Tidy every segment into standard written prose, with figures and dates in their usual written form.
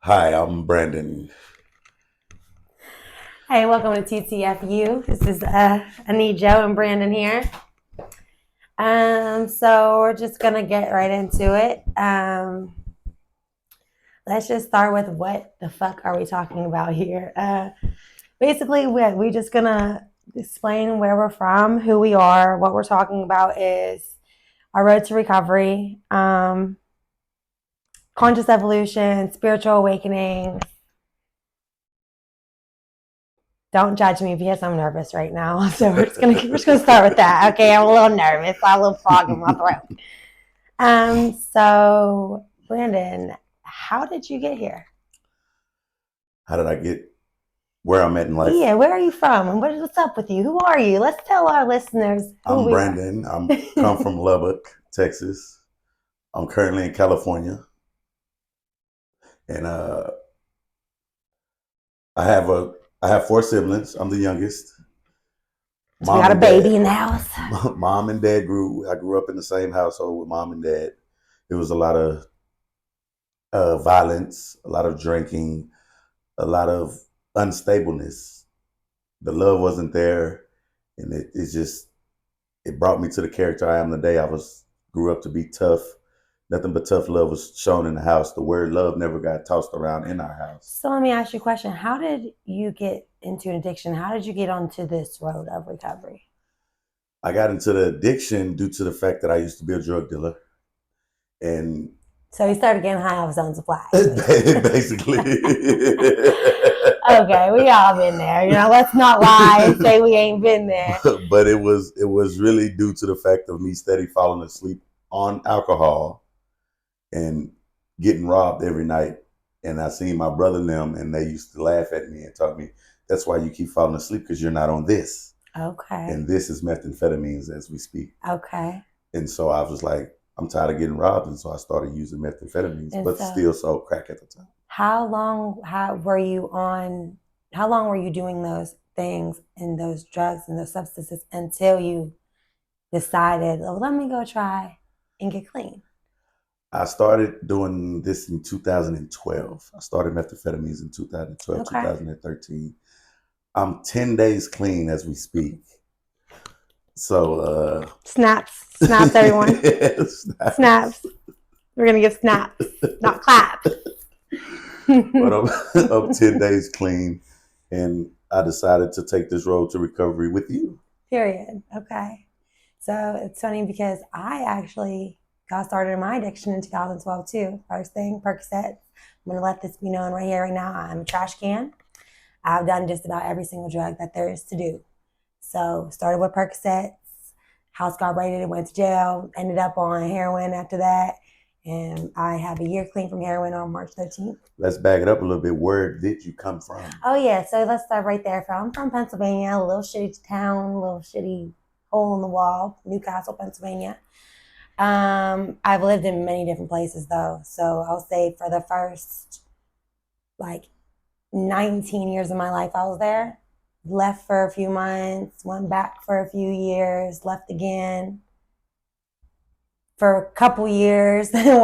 Hi, I'm Brandon. Hey, welcome to TTFU. This is Annie, Joe, and Brandon here. So we're just gonna get right into it. Let's just start with what the fuck are we talking about here? Basically, we just gonna explain where we're from, who we are. What we're talking about is our road to recovery, conscious evolution, spiritual awakening. Don't judge me because I'm nervous right now. So we're just gonna start with that. Okay, I'm a little nervous. I have a little frog in my throat. So Brandon, how did you get here? How did I get where I'm at in life? Yeah, where are you from? And what's up with you? Who are you? Let's tell our listeners who I'm we are. Brandon. I'm come from Lubbock, Texas. I'm currently in California, and I have a I have four siblings. I'm the youngest. So we Mom got a and dad. baby in the house. Mom and dad grew. I grew up in the same household with mom and dad. It was a lot of violence, a lot of drinking, a lot of unstableness. The love wasn't there, and it brought me to the character I am today. Grew up to be tough. Nothing but tough love was shown in the house. The word love never got tossed around in our house. So let me ask you a question. How did you get into an addiction? How did you get onto this road of recovery? I got into the addiction due to the fact that I used to be a drug dealer, and So you started getting high off zone supply. basically, Okay, we all been there. Let's not lie and say we ain't been there. but it was really due to the fact of me steady falling asleep on alcohol and getting robbed every night. And I seen my brother and them, and they used to laugh at me and tell me, "That's why you keep falling asleep, because you're not on this." Okay. And this is methamphetamines as we speak. Okay. And so I was like, I'm tired of getting robbed, and so I started using methamphetamines, And but so, still sold crack at the time. how long were you doing those things and those drugs and those substances until you decided, oh, let me go try and get clean? I started doing this in 2012. I started methamphetamines in 2012, Okay. 2013. I'm 10 days clean as we speak. So, Snaps, everyone. snaps. Snaps. We're gonna give snaps, not claps. But I'm 10 days clean, and I decided to take this road to recovery with you. Period. Okay. So it's funny because I actually got started in my addiction in 2012 too. First thing, Percocet. I'm gonna let this be known right here, right now. I'm a trash can. I've done just about every single drug that there is to do. So started with Percocets, house got raided, went to jail, ended up on heroin after that. And I have a year clean from heroin on March 13th. Let's back it up a little bit. Where did you come from? Oh yeah, so let's start right there. I'm from Pennsylvania, a little shitty town, a little shitty hole in the wall, Newcastle, Pennsylvania. I've lived in many different places though. So I'll say for the first like 19 years of my life I was there. Left for a few months, went back for a few years, left again for a couple years. I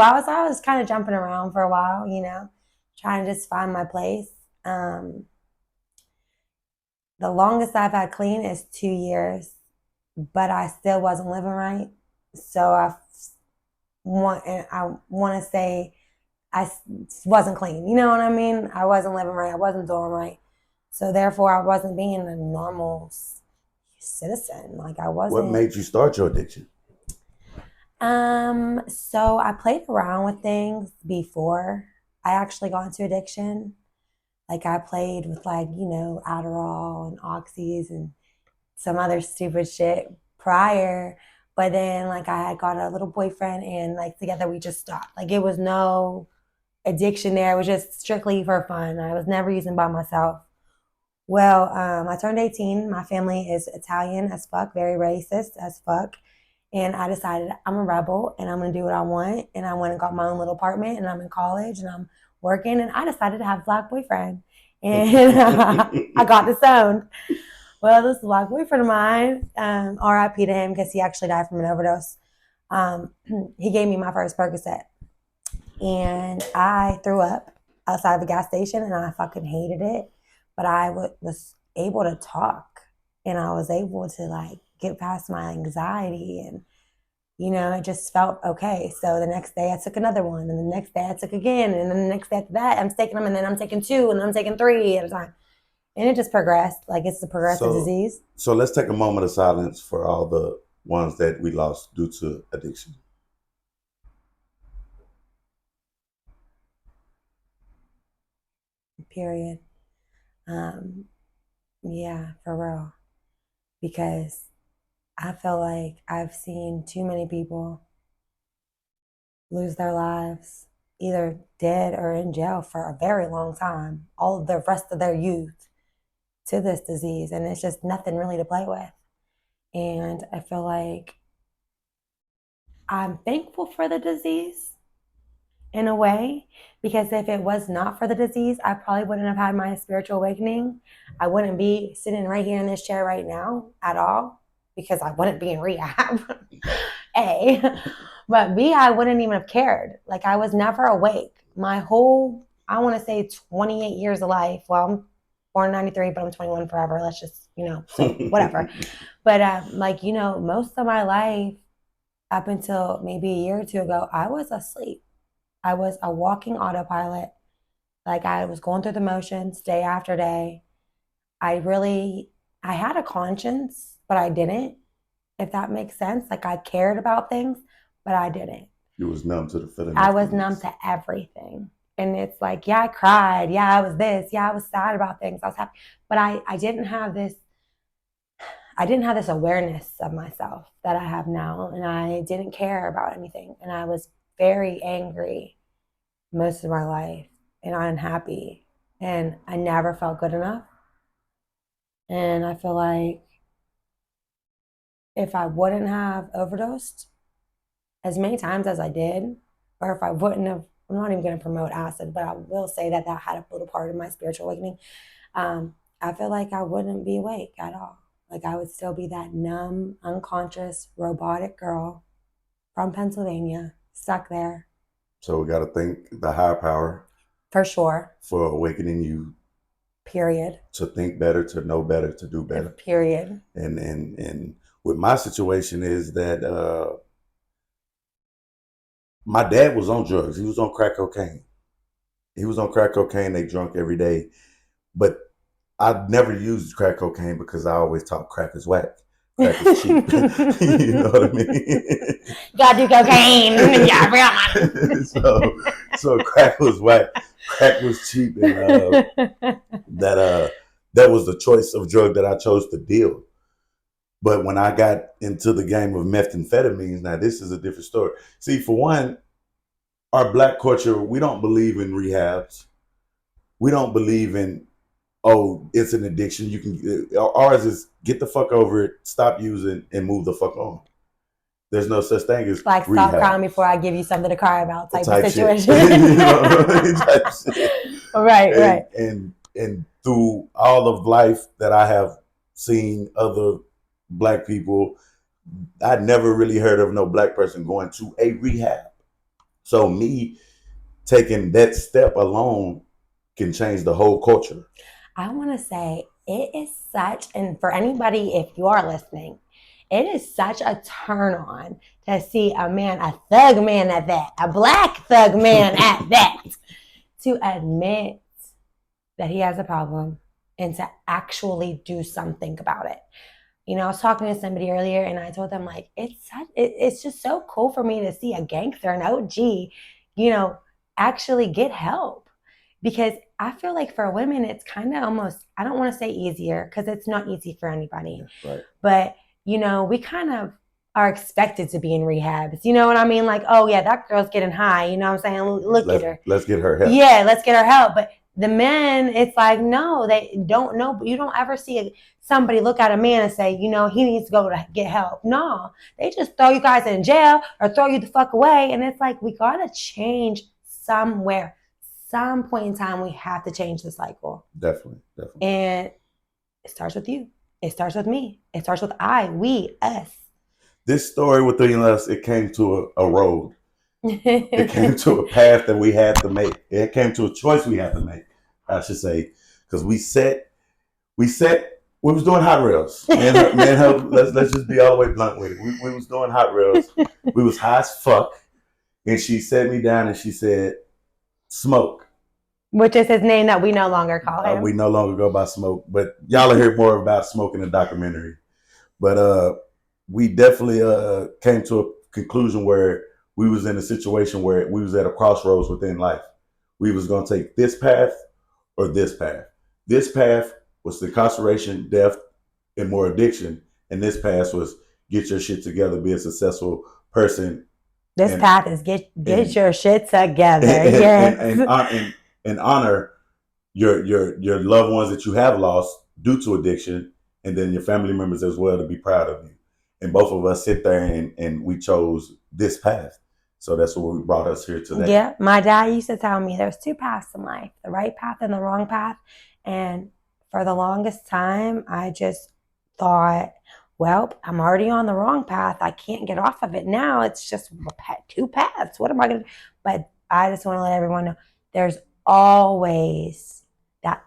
was kind of jumping around for a while, trying to just find my place. Um, the longest I've had clean is 2 years, but I still wasn't living right. So I want to say I wasn't clean. You know what I mean? I wasn't living right. I wasn't doing right. So therefore, I wasn't being a normal citizen. Like I What wasn't. made you start your addiction? So I played around with things before I actually got into addiction. Like I played with Adderall and Oxys and some other stupid shit prior. But then like I had got a little boyfriend and like together we just stopped. Like it was no addiction there. It was just strictly for fun. I was never using by myself. Well, I turned 18. My family is Italian as fuck, very racist as fuck. And I decided I'm a rebel and I'm going to do what I want. And I went and got my own little apartment and I'm in college and I'm working. And I decided to have a black boyfriend. And I got disowned. Well, this black boyfriend of mine, RIP to him because he actually died from an overdose. He gave me my first Percocet and I threw up outside of a gas station, and I fucking hated it. But I was able to talk, and I was able to like get past my anxiety, and it just felt okay. So the next day I took another one, and the next day I took again, and then the next day after that I'm taking them, and then I'm taking two, and then I'm taking three at a time, and it just progressed. Like it's a progressive disease. So let's take a moment of silence for all the ones that we lost due to addiction. Period. Yeah, for real. Because I feel like I've seen too many people lose their lives, either dead or in jail for a very long time, all of the rest of their youth to this disease. And it's just nothing really to play with. And I feel like I'm thankful for the disease in a way, because if it was not for the disease, I probably wouldn't have had my spiritual awakening. I wouldn't be sitting right here in this chair right now at all, because I wouldn't be in rehab. A, but B, I wouldn't even have cared. Like I was never awake. My whole, I want to say 28 years of life. Well, I'm born in 93, but I'm 21 forever. Let's just, so whatever. But most of my life up until maybe a year or two ago, I was asleep. I was a walking autopilot. Like I was going through the motions day after day. I had a conscience, but I didn't, if that makes sense. Like I cared about things, but I didn't. You was numb to the feeling. I was numb to everything. And it's like, yeah, I cried. Yeah, I was this. Yeah, I was sad about things. I was happy. But I didn't have this awareness of myself that I have now. And I didn't care about anything. And I was very angry most of my life and unhappy. And I never felt good enough. And I feel like if I wouldn't have overdosed as many times as I did, or if I wouldn't have, I'm not even going to promote acid, but I will say that had a little part of my spiritual awakening. I feel like I wouldn't be awake at all. Like I would still be that numb, unconscious, robotic girl from Pennsylvania, stuck there. So we got to thank the higher power. For sure. For awakening you. Period. To think better, to know better, to do better. Period. And with my situation is that my dad was on drugs. He was on crack cocaine. They drunk every day. But I never used crack cocaine because I always thought crack is whack. Crack is cheap. You know what I mean? Gotta do cocaine. Yeah, so crack was whack. Crack was cheap, and that was the choice of drug that I chose to deal. But when I got into the game of methamphetamines, now this is a different story. See, for one, our Black culture, we don't believe in rehabs. We don't believe in, oh, it's an addiction. You can. Ours is get the fuck over it, stop using, and move the fuck on. There's no such thing as like rehab. Stop crying before I give you something to cry about type of situation. Type shit. Right. And through all of life that I have seen other Black people, I never really heard of no Black person going to a rehab. So me taking that step alone can change the whole culture. I want to say it is such, and for anybody, if you are listening, it is such a turn on to see a thug man at that, a Black thug man at that, to admit that he has a problem and to actually do something about it. I was talking to somebody earlier and I told them, like, it's just so cool for me to see a gangster, an OG, actually get help. Because I feel like for women, it's kind of almost, I don't want to say easier because it's not easy for anybody. Right. But, we kind of are expected to be in rehabs. You know what I mean? Like, oh, yeah, that girl's getting high. You know what I'm saying? Look at her. Let's get her help. Yeah, let's get her help. But the men, it's like, no, they don't know. You don't ever see somebody look at a man and say, he needs to go to get help. No, they just throw you guys in jail or throw you the fuck away. And it's like, we got to change somewhere. Some point in time, we have to change the cycle. Definitely. And it starts with you. It starts with me. It starts with we, us. This story within us, it came to a road. It came to a path that we had to make. It came to a choice we had to make, I should say, because we was doing hot rails. Me and her let's just be all the way blunt with it. We was doing hot rails. We was high as fuck. And she sat me down and she said, Smoke. Which is his name that we no longer call him. We no longer go by Smoke, but y'all will hear more about Smoke in the documentary. But we definitely came to a conclusion where we was in a situation where we was at a crossroads within life. We was going to take this path or this path. This path was incarceration, death, and more addiction. And this path was get your shit together, be a successful person. This path is get your shit together. Yes. And honor your loved ones that you have lost due to addiction, and then your family members as well, to be proud of you. And both of us sit there and we chose this path. So that's what brought us here today. Yeah, my dad used to tell me there's two paths in life, the right path and the wrong path. And for the longest time, I just thought, well, I'm already on the wrong path. I can't get off of it now. It's just two paths. What am I going to do? But I just want to let everyone know there's always that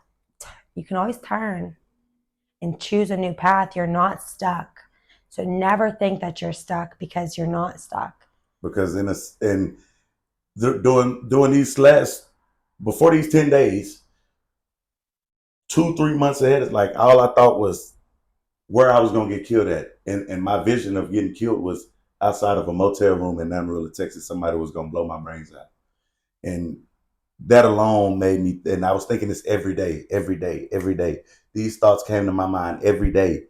you can always turn and choose a new path. You're not stuck. So never think that you're stuck, because you're not stuck. Because during these before these 10 days, 2-3 months ahead, it's like all I thought was where I was going to get killed at. And my vision of getting killed was outside of a motel room in Amarillo, Texas. Somebody was going to blow my brains out. And that alone made me, and I was thinking this every day. These thoughts came to my mind every day.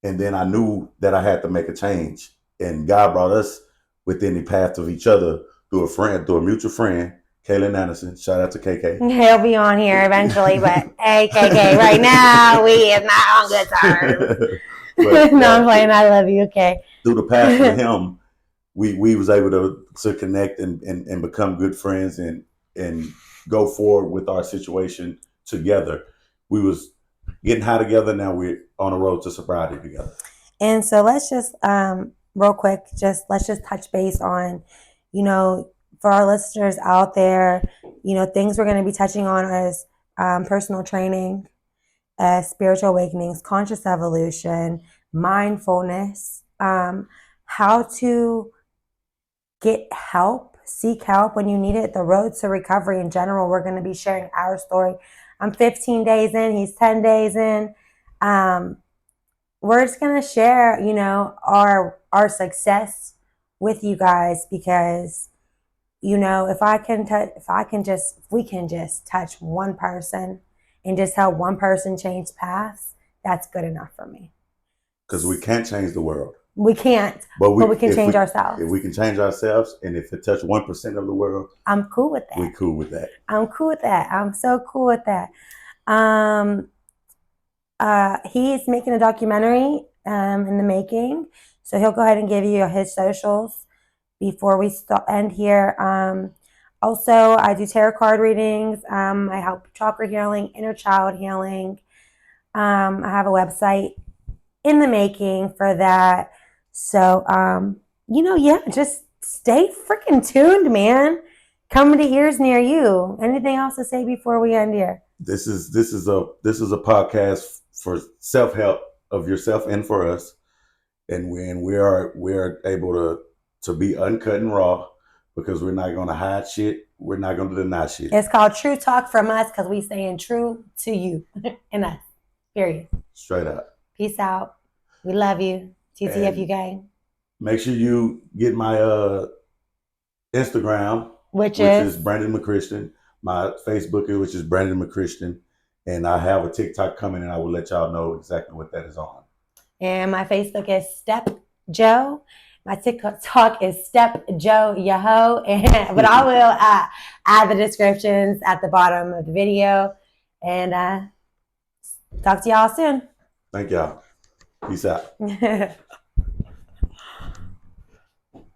And then I knew that I had to make a change. And God brought us within the path of each other through a mutual friend, Kaylin Anderson. Shout out to KK. He'll be on here eventually, but hey, KK, right now we is not on good terms. No, I'm playing. I love you. Okay. Through the path with him, we was able to connect and become good friends and go forward with our situation together. We was getting high together. Now we're on the road to sobriety together. And so let's just real quick, let's just touch base on, for our listeners out there, things we're going to be touching on is personal training, spiritual awakenings, conscious evolution, mindfulness, how to get help, seek help when you need it, the road to recovery in general. We're going to be sharing our story. I'm 15 days in, he's 10 days in. We're just going to share, our success with you guys, because, if we can just touch one person and just help one person change paths, that's good enough for me. Because we can't change the world. We can't, but we can change ourselves. If we can change ourselves, and if it touch 1% of the world, I'm cool with that. We're cool with that. I'm cool with that. I'm so cool with that. He's making a documentary in the making, so he'll go ahead and give you his socials before we end here. Also, I do tarot card readings. I help chakra healing, inner child healing. I have a website in the making for that. So, just stay freaking tuned, man. Coming to ears near you. Anything else to say before we end here? This is a podcast for self-help of yourself and for us, and we are able to be uncut and raw, because we're not going to hide shit. We're not going to deny shit. It's called True Talk from us, because we saying true to you and us. Period. Straight up. Peace out. We love you. TTFU gang. Make sure you get my Instagram, which is Brandon McChristian. My Facebook, which is Brandon McChristian. And I have a TikTok coming, and I will let y'all know exactly what that is on. And my Facebook is Step Joe. My TikTok is Step Joe Yoho. But I will add the descriptions at the bottom of the video. And talk to y'all soon. Thank y'all. Peace out.